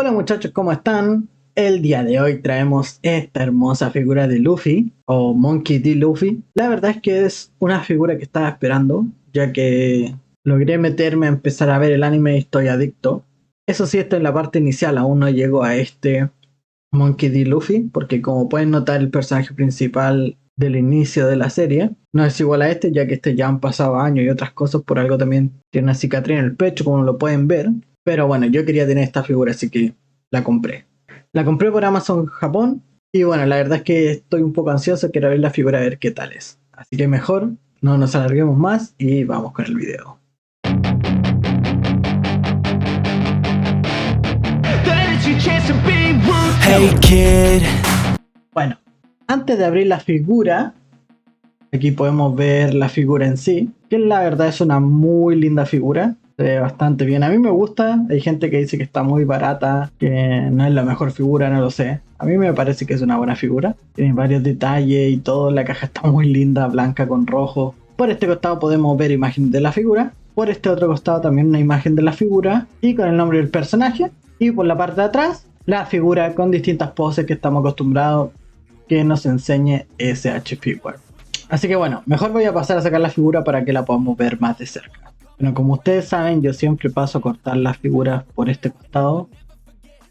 Hola muchachos, ¿cómo están? El día de hoy traemos esta hermosa figura de Luffy o Monkey D. Luffy. La verdad es que es una figura que estaba esperando, ya que logré meterme a empezar a ver el anime y estoy adicto. Eso sí, esto en la parte inicial, aún no llego a este Monkey D. Luffy, porque como pueden notar el personaje principal del inicio de la serie no es igual a este, ya que este ya han pasado años y otras cosas, por algo también tiene una cicatriz en el pecho, como lo pueden ver. Pero bueno, yo quería tener esta figura, así que la compré. La compré por Amazon Japón y bueno, la verdad es que estoy un poco ansioso, quiero ver la figura a ver qué tal es. Así que mejor no nos alarguemos más y vamos con el video. Hey kid. Bueno, antes de abrir la figura, aquí podemos ver la figura en sí, que la verdad es una muy linda figura. Se ve bastante bien. A mí me gusta. Hay gente que dice que está muy barata, que no es la mejor figura, no lo sé. A mí me parece que es una buena figura. Tiene varios detalles y todo. La caja está muy linda, blanca con rojo. Por este costado podemos ver imágenes de la figura. Por este otro costado también una imagen de la figura y con el nombre del personaje. Y por la parte de atrás, la figura con distintas poses que estamos acostumbrados que nos enseñe SH Figure. Así que bueno, mejor voy a pasar a sacar la figura para que la podamos ver más de cerca. Bueno, como ustedes saben, yo siempre paso a cortar las figuras por este costado.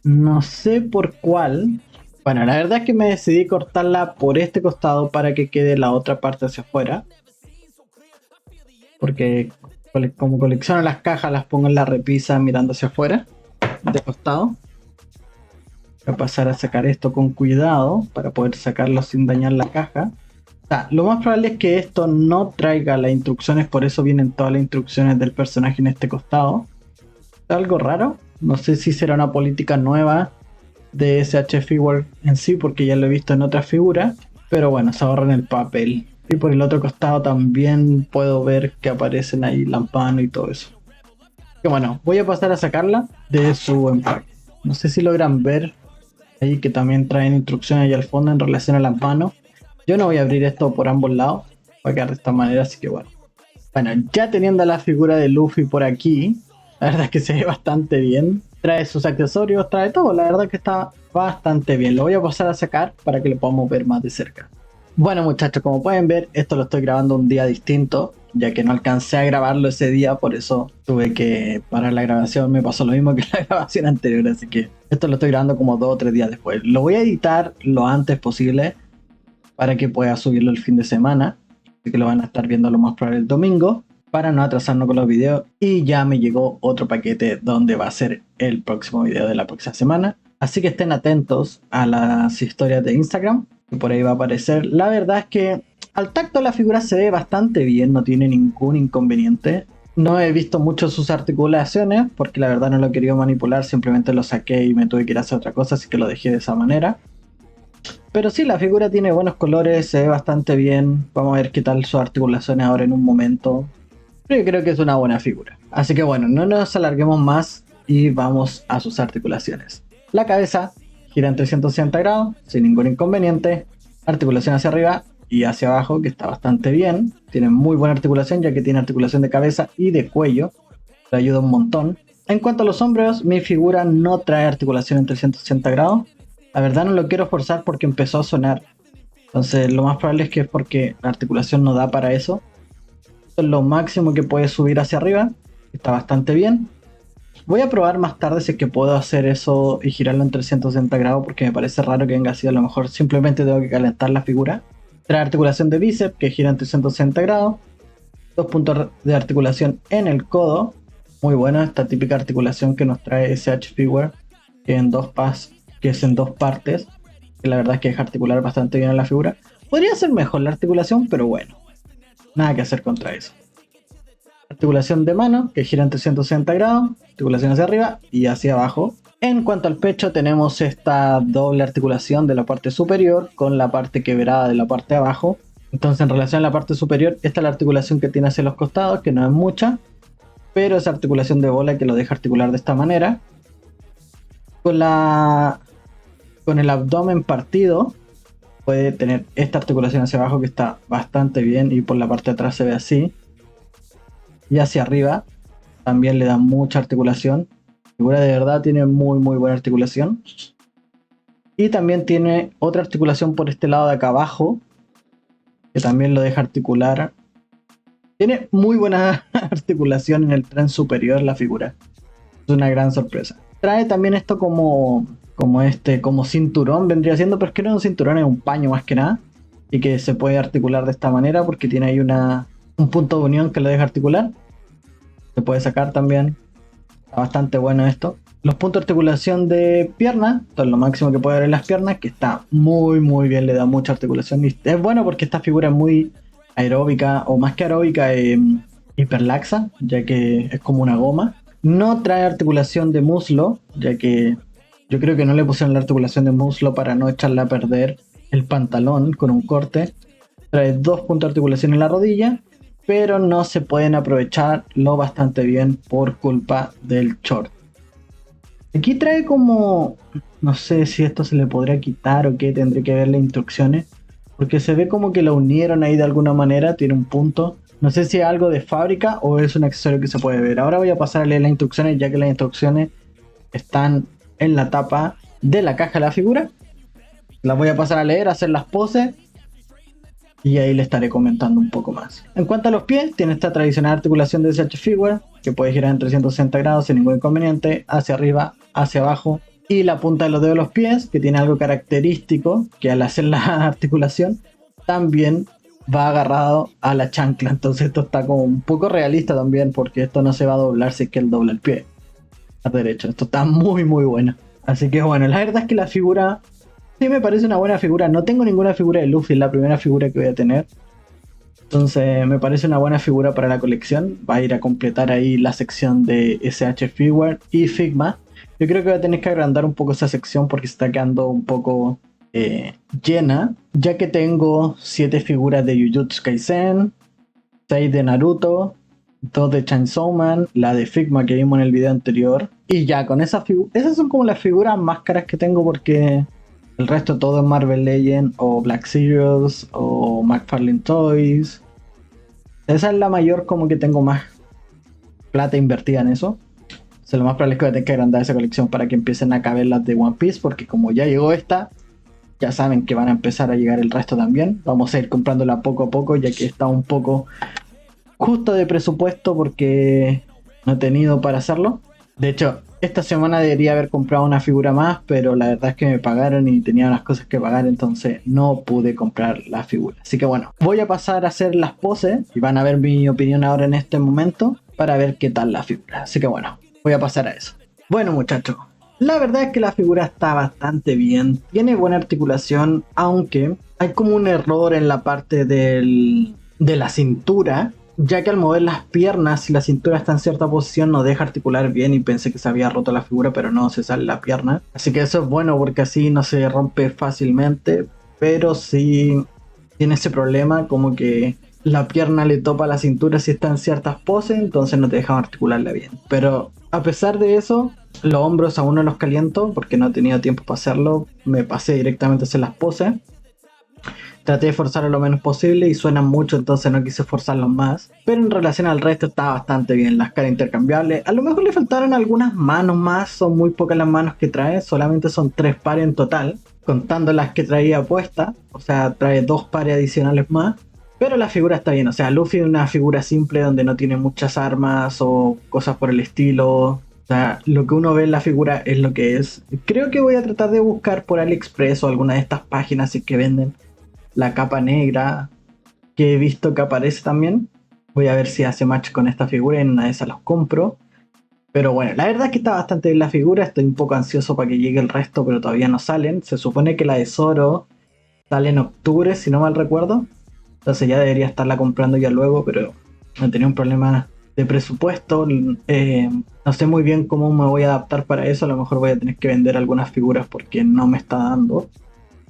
No sé por cuál. Bueno, la verdad es que me decidí cortarla por este costado para que quede la otra parte hacia afuera. Porque como colecciono las cajas, las pongo en la repisa mirando hacia afuera, de costado. Voy a pasar a sacar esto con cuidado para poder sacarlo sin dañar la caja. Lo más probable es que esto no traiga las instrucciones, por eso vienen todas las instrucciones del personaje en este costado. Algo raro, no sé si será una política nueva de SH Figure en sí, porque ya lo he visto en otras figuras, pero bueno, se ahorran el papel. Y por el otro costado también puedo ver que aparecen ahí lampanos y todo eso. Que bueno, voy a pasar a sacarla de su empaque. No sé si logran ver ahí que también traen instrucciones ahí al fondo en relación a lampanos. Yo no voy a abrir esto por ambos lados, va a quedar de esta manera, así que bueno. Bueno, ya teniendo la figura de Luffy por aquí, la verdad es que se ve bastante bien. Trae sus accesorios, trae todo, la verdad es que está bastante bien. Lo voy a pasar a sacar para que lo podamos ver más de cerca. Bueno muchachos, como pueden ver, esto lo estoy grabando un día distinto, ya que no alcancé a grabarlo ese día, por eso tuve que parar la grabación. Me pasó lo mismo que la grabación anterior, así que esto lo estoy grabando como 2 o 3 días después. Lo voy a editar lo antes posible para que pueda subirlo el fin de semana, así que lo van a estar viendo lo más probable el domingo, para no atrasarnos con los videos. Y ya me llegó otro paquete donde va a ser el próximo video de la próxima semana, así que estén atentos a las historias de Instagram, que por ahí va a aparecer. La verdad es que al tacto la figura se ve bastante bien, no tiene ningún inconveniente. No he visto mucho sus articulaciones, porque la verdad no lo he querido manipular, simplemente lo saqué y me tuve que ir a hacer otra cosa, así que lo dejé de esa manera. Pero sí, la figura tiene buenos colores, se ve bastante bien. Vamos a ver qué tal sus articulaciones ahora en un momento. Pero yo creo que es una buena figura. Así que bueno, no nos alarguemos más y vamos a sus articulaciones. La cabeza gira en 360 grados, sin ningún inconveniente. Articulación hacia arriba y hacia abajo, que está bastante bien. Tiene muy buena articulación, ya que tiene articulación de cabeza y de cuello. Le ayuda un montón. En cuanto a los hombros, mi figura no trae articulación en 360 grados. La verdad no lo quiero forzar porque empezó a sonar. Entonces lo más probable es que es porque la articulación no da para eso. Esto es lo máximo que puede subir hacia arriba. Está bastante bien. Voy a probar más tarde si es que puedo hacer eso y girarlo en 360 grados, porque me parece raro que venga así. A lo mejor simplemente tengo que calentar la figura. Trae articulación de bíceps que gira en 360 grados. 2 puntos de articulación en el codo. Muy buena esta típica articulación que nos trae SH Figure, que es en dos partes, que la verdad es que deja articular bastante bien a la figura. Podría ser mejor la articulación, pero bueno, nada que hacer contra eso. Articulación de mano, que gira en 360 grados, articulación hacia arriba y hacia abajo. En cuanto al pecho, tenemos esta doble articulación de la parte superior con la parte quebrada de la parte de abajo. Entonces, en relación a la parte superior, esta es la articulación que tiene hacia los costados, que no es mucha, pero es articulación de bola que lo deja articular de esta manera. Con el abdomen partido puede tener esta articulación hacia abajo, que está bastante bien, y por la parte de atrás se ve así. Y hacia arriba también le da mucha articulación. figura de verdad tiene muy muy buena articulación. Y también tiene otra articulación por este lado de acá abajo, que también lo deja articular. Tiene muy buena articulación en el tren superior la figura. Es una gran sorpresa. Trae también esto como cinturón vendría siendo, pero es que no es un cinturón, es un paño más que nada. Y que se puede articular de esta manera porque tiene ahí un punto de unión que lo deja articular. Se puede sacar también. Está bastante bueno esto. Los puntos de articulación de pierna, esto es lo máximo que puede haber en las piernas, que está muy muy bien, le da mucha articulación. Y es bueno porque esta figura es muy aeróbica, o más que aeróbica, hiperlaxa, ya que es como una goma. No trae articulación de muslo, ya que yo creo que no le pusieron la articulación de muslo para no echarle a perder el pantalón con un corte. Trae 2 puntos de articulación en la rodilla, pero no se pueden aprovechar lo bastante bien por culpa del short. Aquí trae como, no sé si esto se le podría quitar o qué, tendré que ver las instrucciones, porque se ve como que lo unieron ahí de alguna manera, tiene un punto. No sé si es algo de fábrica o es un accesorio que se puede ver. Ahora voy a pasar a leer las instrucciones, ya que las instrucciones están en la tapa de la caja de la figura. Las voy a pasar a leer, a hacer las poses y ahí le estaré comentando un poco más. En cuanto a los pies, tiene esta tradicional articulación de SH Figure que puede girar en 360 grados sin ningún inconveniente, hacia arriba, hacia abajo, y la punta de los dedos de los pies, que tiene algo característico, que al hacer la articulación también va agarrado a la chancla. Entonces esto está como un poco realista también, porque esto no se va a doblar si es que él dobla el pie a derecho. Esto está muy muy bueno. Así que bueno, la verdad es que la figura sí me parece una buena figura. No tengo ninguna figura de Luffy, es la primera figura que voy a tener. Entonces me parece una buena figura para la colección. Va a ir a completar ahí la sección de SH Figure y Figma. Yo creo que voy a tener que agrandar un poco esa sección porque se está quedando un poco llena. Ya que tengo 7 figuras de Jujutsu Kaisen, 6 de Naruto, 2 de Chainsaw Man, la de Figma que vimos en el video anterior. Y ya con esas figuras, esas son como las figuras más caras que tengo porque el resto todo es Marvel Legends o Black Series o McFarlane Toys. Esa es la mayor como que tengo más plata invertida en eso. O sea, lo más probable es que voy a tener que agrandar esa colección para que empiecen a caber las de One Piece, porque como ya llegó esta, ya saben que van a empezar a llegar el resto también. Vamos a ir comprándola poco a poco, ya que está un poco justo de presupuesto porque no he tenido para hacerlo. De hecho, esta semana debería haber comprado una figura más, pero la verdad es que me pagaron y tenía unas cosas que pagar, entonces no pude comprar la figura. Así que bueno, voy a pasar a hacer las poses y van a ver mi opinión ahora en este momento para ver qué tal la figura. Así que bueno, voy a pasar a eso. Bueno muchachos, la verdad es que la figura está bastante bien, tiene buena articulación, aunque hay como un error en la parte de la cintura, ya que al mover las piernas, si la cintura está en cierta posición, no deja articular bien y pensé que se había roto la figura, pero no, se sale la pierna. Así que eso es bueno porque así no se rompe fácilmente, pero sí tiene ese problema como que la pierna le topa la cintura si está en ciertas poses, entonces no te dejan articularla bien. Pero a pesar de eso, los hombros aún no los caliento porque no he tenido tiempo para hacerlo, me pasé directamente a hacer las poses. Traté de forzarlo lo menos posible y suenan mucho, entonces no quise forzarlos más. Pero en relación al resto está bastante bien. Las caras intercambiables. A lo mejor le faltaron algunas manos más. Son muy pocas las manos que trae. Solamente son 3 pares en total. Contando las que traía puestas. O sea, trae 2 pares adicionales más. Pero la figura está bien. O sea, Luffy es una figura simple donde no tiene muchas armas o cosas por el estilo. O sea, lo que uno ve en la figura es lo que es. Creo que voy a tratar de buscar por AliExpress o alguna de estas páginas si que venden la capa negra que he visto que aparece también. Voy a ver si hace match con esta figura y en una de esas los compro. Pero bueno, la verdad es que está bastante bien la figura. Estoy un poco ansioso para que llegue el resto, pero todavía no salen. Se supone que la de Zoro sale en octubre, si no mal recuerdo. Entonces ya debería estarla comprando ya luego, pero he tenido un problema de presupuesto. No sé muy bien cómo me voy a adaptar para eso. A lo mejor voy a tener que vender algunas figuras porque no me está dando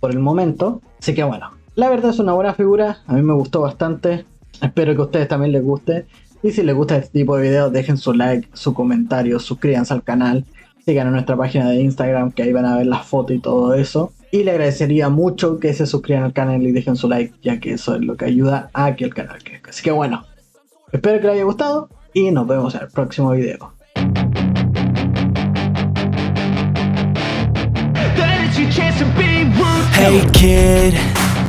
por el momento. Así que bueno, la verdad es una buena figura, a mí me gustó bastante, espero que a ustedes también les guste. Y si les gusta este tipo de videos, dejen su like, su comentario, suscríbanse al canal, sigan en nuestra página de Instagram que ahí van a ver las fotos y todo eso. Y le agradecería mucho que se suscriban al canal y dejen su like, ya que eso es lo que ayuda a que el canal crezca. Así que bueno, espero que les haya gustado y nos vemos en el próximo video. naked